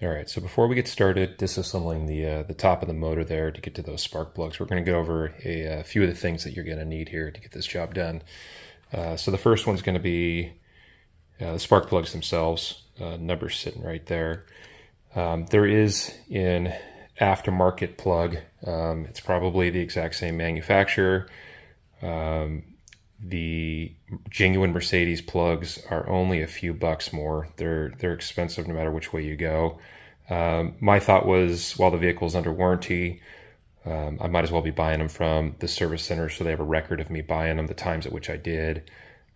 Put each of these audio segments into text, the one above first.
All right, so before we get started disassembling the top of the motor there to get to those spark plugs, we're going to go over a few of the things that you're going to need here to get this job done. So the first one's going to be the spark plugs themselves. Numbers sitting right there. There is an aftermarket plug. It's probably the exact same manufacturer. The genuine Mercedes plugs are only a few bucks more. They're expensive no matter which way you go. My thought was, while the vehicle's under warranty, I might as well be buying them from the service center so they have a record of me buying them, the times at which I did.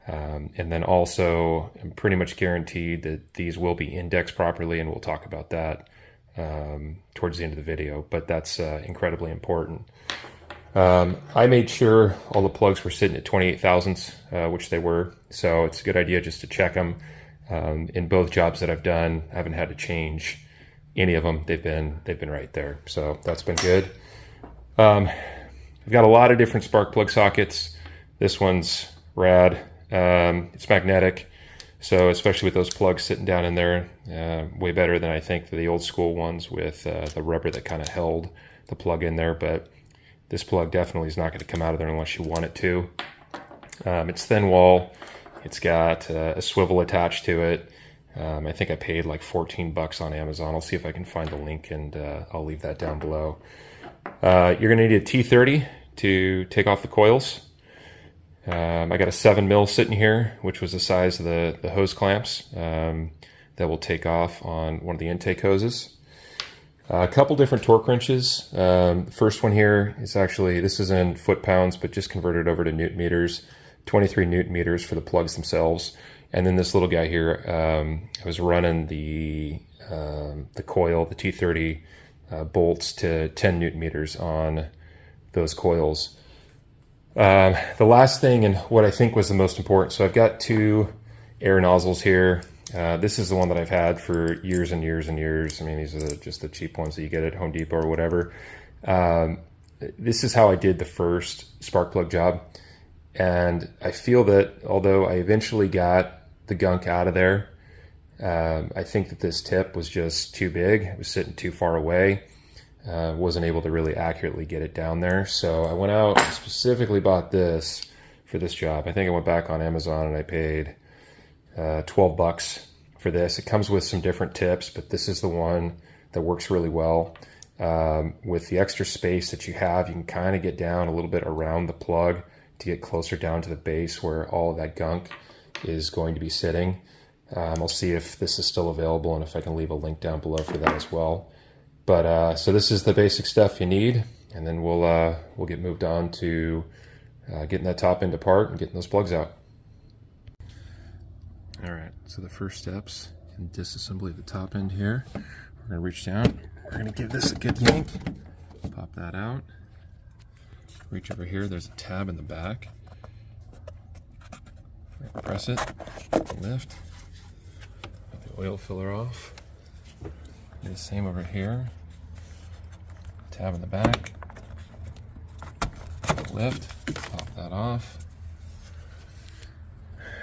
And then also, I'm pretty much guaranteed that these will be indexed properly, and we'll talk about that towards the end of the video, but that's incredibly important. I made sure all the plugs were sitting at 28 thousandths, which they were, so it's a good idea just to check them. In both jobs that I've done, I haven't had to change any of them. They've been right there, so that's been good. I've got a lot of different spark plug sockets. This one's rad. It's magnetic, so especially with those plugs sitting down in there, way better than I think the old school ones with the rubber that kind of held the plug in there, but this plug definitely is not going to come out of there unless you want it to. It's thin wall. It's got a swivel attached to it. I think I paid like 14 bucks on Amazon. I'll see if I can find the link, and I'll leave that down below. You're going to need a T30 to take off the coils. I got a 7 mil sitting here, which was the size of the hose clamps that will take off on one of the intake hoses. A couple different torque wrenches. First one here is actually, this is in foot-pounds, but just converted over to newton meters. 23 newton meters for the plugs themselves. And then this little guy here, I was running the coil, the T30 bolts to 10 newton meters on those coils. The last thing, and what I think was the most important, so I've got two air nozzles here. This is the one that I've had for years and years and years. I mean, these are just the cheap ones that you get at Home Depot or whatever. This is how I did the first spark plug job. And I feel that although I eventually got the gunk out of there, I think that this tip was just too big. It was sitting too far away. Wasn't able to really accurately get it down there. So I went out and specifically bought this for this job. I think I went back on Amazon and I paid 12 bucks for this. It comes with some different tips, but this is the one that works really well. With the extra space that you have, you can kind of get down a little bit around the plug to get closer down to the base where all of that gunk is going to be sitting. I'll see if this is still available and if I can leave a link down below for that as well. But so this is the basic stuff you need, and then we'll get moved on to getting that top end apart and getting those plugs out. All right, so the first steps in disassembly of the top end here. We're gonna reach down, we're gonna give this a good yank, pop that out, reach over here, there's a tab in the back, press it, lift, get the oil filler off, do the same over here, tab in the back, lift, pop that off,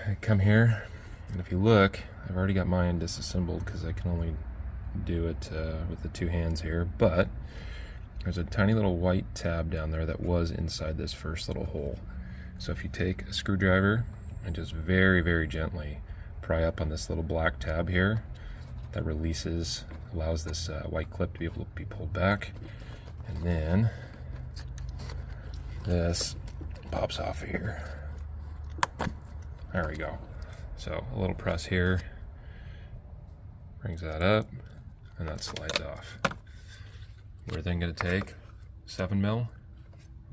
I come here. And if you look, I've already got mine disassembled because I can only do it with the two hands here, but there's a tiny little white tab down there that was inside this first little hole. So if you take a screwdriver and just very, very gently pry up on this little black tab here, that releases, allows this white clip to be able to be pulled back, and then this pops off of here. There we go. So a little press here, brings that up, and that slides off. We're then going to take 7 mil,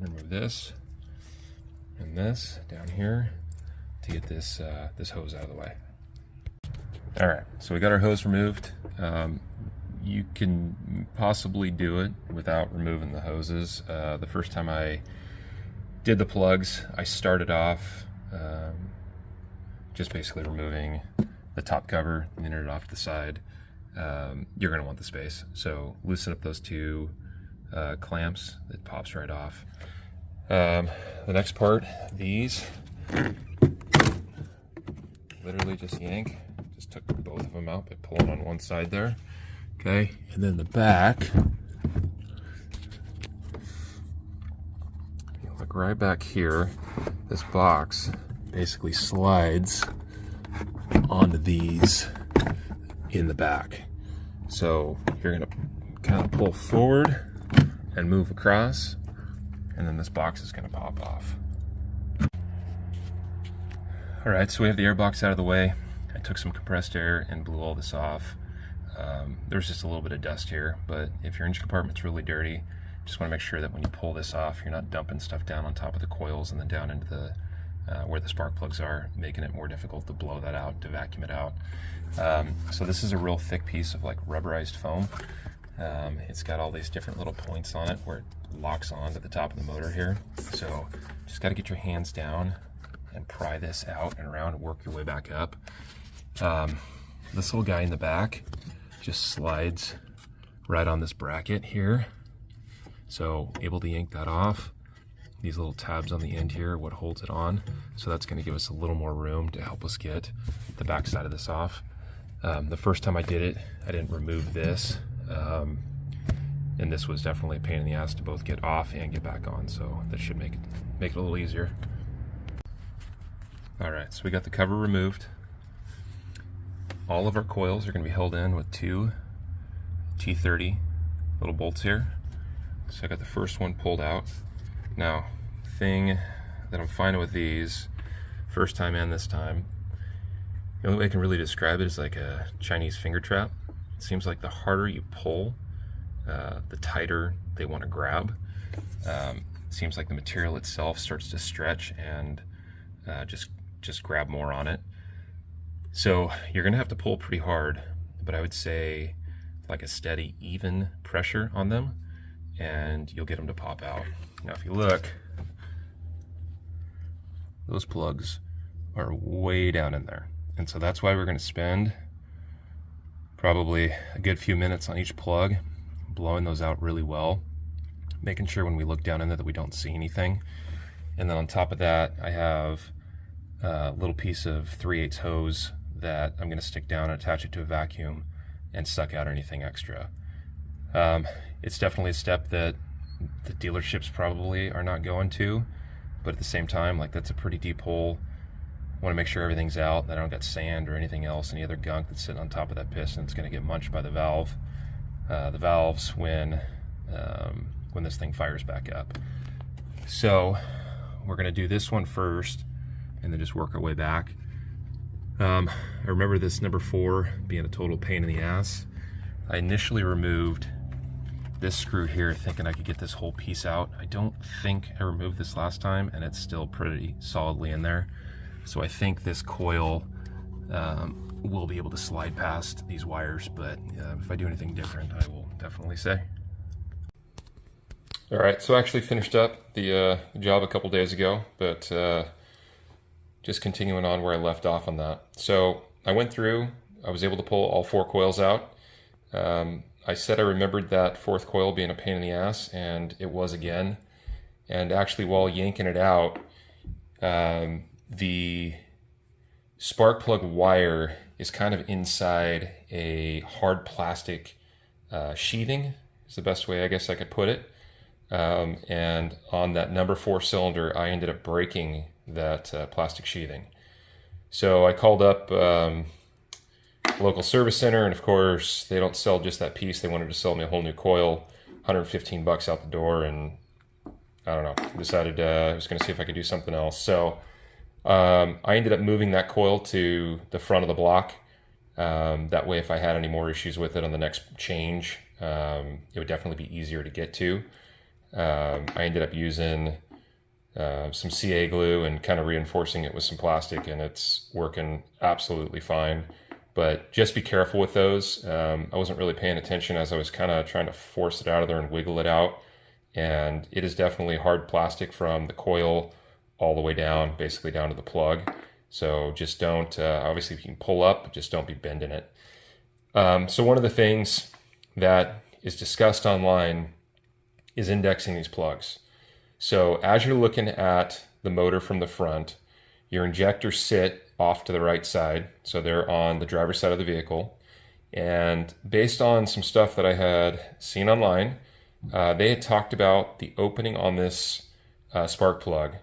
remove this and this down here to get this this hose out of the way. All right, so we got our hose removed. You can possibly do it without removing the hoses. The first time I did the plugs, I started off just basically removing the top cover and then it off to the side. You're going to want the space, so loosen up those two clamps. It pops right off. The next part, these literally just yank. Just took both of them out by pulling on one side there. Okay, and then the back, you look right back here, this box basically slides onto these in the back. So you're gonna kind of pull forward and move across, and then this box is gonna pop off. All right, so we have the air box out of the way. I took some compressed air and blew all this off. There's just a little bit of dust here, but if your engine compartment's really dirty, just want to make sure that when you pull this off, you're not dumping stuff down on top of the coils and then down into the where the spark plugs are, making it more difficult to blow that out, to vacuum it out. So this is a real thick piece of like rubberized foam. It's got all these different little points on it where it locks on to the top of the motor here. So just got to get your hands down and pry this out and around and work your way back up. This little guy in the back just slides right on this bracket here. So able to yank that off. These little tabs on the end here, what holds it on. So that's gonna give us a little more room to help us get the back side of this off. The first time I did it, I didn't remove this. And this was definitely a pain in the ass to both get off and get back on. So that should make it a little easier. All right, so we got the cover removed. All of our coils are going to be held in with two T30 little bolts here. So I got the first one pulled out. Now, the thing that I'm finding with these, first time and this time, the only way I can really describe it is like a Chinese finger trap. It seems like the harder you pull, the tighter they want to grab. It seems like the material itself starts to stretch and just grab more on it. So you're gonna have to pull pretty hard, but I would say like a steady, even pressure on them, and you'll get them to pop out. Now if you look, those plugs are way down in there. And so that's why we're gonna spend probably a good few minutes on each plug, blowing those out really well, making sure when we look down in there that we don't see anything. And then on top of that, I have a little piece of 3/8 hose that I'm going to stick down and attach it to a vacuum and suck out anything extra. It's definitely a step that the dealerships probably are not going to, but at the same time, like, that's a pretty deep hole. I want to make sure everything's out, that I don't got sand or anything else, any other gunk that's sitting on top of that piston that's going to get munched by the valve. The valves when this thing fires back up. So we're going to do this one first and then just work our way back. I remember this number 4 being a total pain in the ass. I initially removed this screw here thinking I could get this whole piece out. I don't think I removed this last time, and it's still pretty solidly in there. So I think this coil will be able to slide past these wires, but if I do anything different, I will definitely say. All right, so I actually finished up the job a couple days ago, but just continuing on where I left off on that. So I went through, I was able to pull all 4 coils out. I said I remembered that 4th coil being a pain in the ass, and it was again. And actually, while yanking it out, the spark plug wire is kind of inside a hard plastic sheathing, is the best way I guess I could put it. And on that number 4 cylinder, I ended up breaking that plastic sheathing. So I called up local service center, and of course they don't sell just that piece. They wanted to sell me a whole new coil, 115 bucks out the door, and I don't know, decided I was going to see if I could do something else. So I ended up moving that coil to the front of the block. That way, if I had any more issues with it on the next change, it would definitely be easier to get to. I ended up using some CA glue and kind of reinforcing it with some plastic, and it's working absolutely fine. But just be careful with those. I wasn't really paying attention as I was kind of trying to force it out of there and wiggle it out. And it is definitely hard plastic from the coil all the way down, basically down to the plug. So just don't, obviously if you can pull up, just don't be bending it. So one of the things that is discussed online is indexing these plugs. So as you're looking at the motor from the front, your injectors sit off to the right side, so they're on the driver's side of the vehicle, And based on some stuff that I had seen online, they had talked about the opening on this spark plug.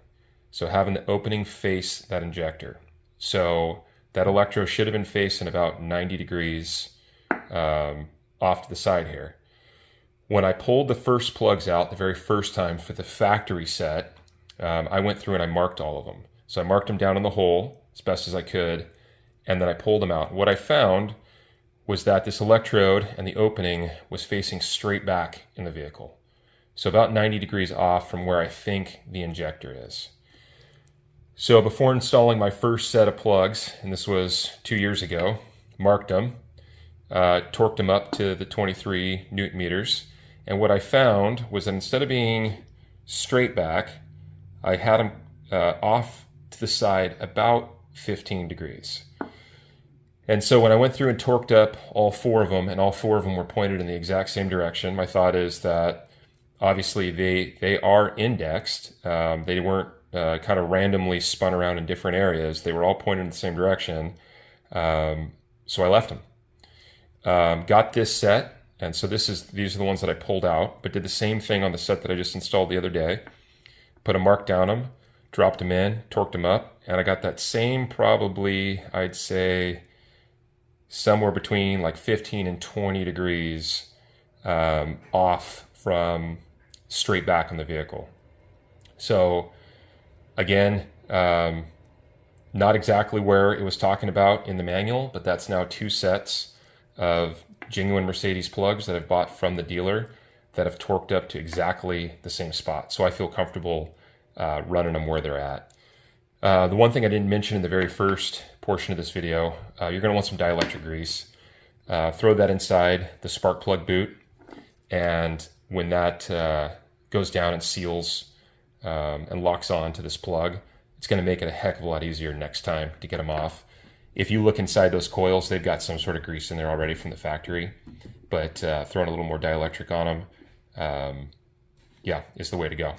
So having the opening face that injector. So that electrode should have been facing about 90 degrees off to the side here. When I pulled the first plugs out the very first time for the factory set, I went through and I marked all of them. So I marked them down in the hole as best as I could, and then I pulled them out. What I found was that this electrode and the opening was facing straight back in the vehicle. So about 90 degrees off from where I think the injector is. So before installing my first set of plugs, and this was 2 years ago, marked them, torqued them up to the 23 Newton meters. And what I found was that instead of being straight back, I had them off to the side about 15 degrees. And so when I went through and torqued up all 4 of them, and all 4 of them were pointed in the exact same direction, my thought is that obviously they are indexed. They weren't kind of randomly spun around in different areas. They were all pointed in the same direction. So I left them. Got this set, and so these are the ones that I pulled out, but did the same thing on the set that I just installed the other day. Put a mark down them, dropped them in, torqued them up, and I got that same, probably I'd say somewhere between like 15 and 20 degrees off from straight back on the vehicle. So again, not exactly where it was talking about in the manual, but that's now 2 sets of genuine Mercedes plugs that I've bought from the dealer that have torqued up to exactly the same spot. So I feel comfortable running them where they're at. The one thing I didn't mention in the very first portion of this video, you're going to want some dielectric grease. Throw that inside the spark plug boot, and when that goes down and seals and locks on to this plug, it's going to make it a heck of a lot easier next time to get them off. If you look inside those coils, they've got some sort of grease in there already from the factory, but throwing a little more dielectric on them, yeah, is the way to go.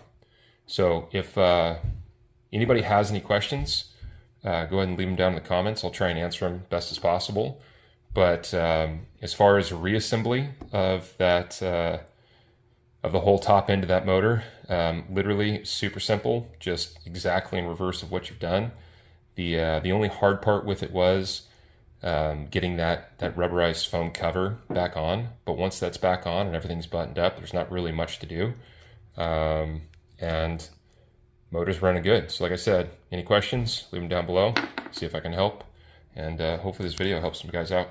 So if anybody has any questions, go ahead and leave them down in the comments. I'll try and answer them best as possible. But as far as reassembly of that, of the whole top end of that motor, literally super simple, just exactly in reverse of what you've done. The only hard part with it was getting that rubberized foam cover back on. But once that's back on and everything's buttoned up, there's not really much to do. And motor's running good. So like I said, any questions, leave them down below, see if I can help. And hopefully this video helps some guys out.